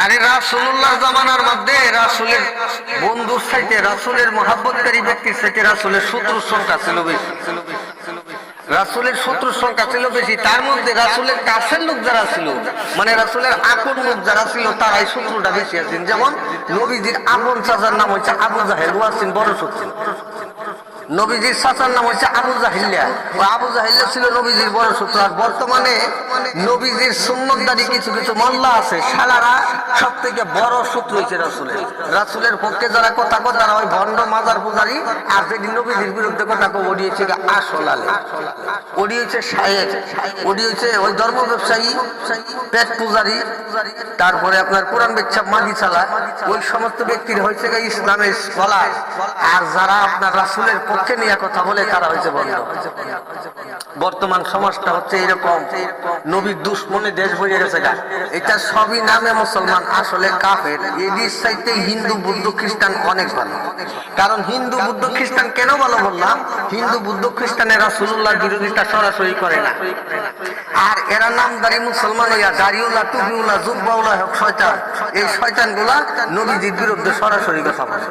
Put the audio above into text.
আরে রাসূলুল্লাহ জামানার মধ্যে রাসূলের বন্ধুর চাইতে রাসূলের মহব্বতকারী ব্যক্তির চাইতে রাসূলের শত্রুর সংখ্যা ছিল বেশি। রাসূলের শত্রুর সংখ্যা ছিল বেশি। তার মধ্যে রাসূলের কাছের লোক যারা ছিল, মানে রাসূলের আপন লোক যারা ছিল, তারাই শত্রুটা বেশি আছেন। যেমন নবীজির আপন চাচার নাম হচ্ছে আবু জাহেল, ও আছেন বড় শত্রু। নবীজির চাচার নাম হচ্ছে আবু জাহিল্লা, ও আবু জাহিল্লা ছিল নবীজির বড় শত্রু। আর বর্তমানে নবীজির সুন্নতদারী কিছু কিছু মোল্লা আছে, শালারা সব থেকে বড় শত্রু হয়েছে রাসূলের। রাসূলের পক্ষে যারা কথা কয় তারা ওই ভণ্ড মাজার পূজারী, আর যেদিন নবীজির বিরুদ্ধে কথা কয় ওডি হচ্ছে আসল আলে, ওডি হচ্ছে শায়েখ, ওডি হচ্ছে ওই ধর্ম ব্যবসায়ী, পেট পূজারী, তারপরে আপনার কোরআন বেচ্ছা মাগি চালা, ওই সমস্ত ব্যক্তির হয়েছে ইসলামের স্কলার। আর যারা আপনার রাসূলের পক্ষে নিয়ে কথা বলে তারা হয়েছে বন্ধ। বর্তমান সমাজটা হচ্ছে এরকম, নবীর দুশ্মনে দেশ ভরে গেছে গা। এটা সবই নামে মুসলমান, আসলে কাফের। এদের চাইতে হিন্দু বৌদ্ধ খ্রিস্টান অনেক ভালো। কারণ হিন্দু বৌদ্ধ খ্রিস্টান কেন ভালো বললাম, হিন্দু বৌদ্ধ খ্রিস্টানের রাসূলুল্লাহর বিরোধিতা সরাসরি করে না। আর এরা নামদারি মুসলমান হইয়া দাড়িওয়ালা, টুপিওয়ালা, জুব্বাওয়ালা শয়তান, এই শয়তান গুলা নবীজির বিরুদ্ধে সরাসরি কথা বলে।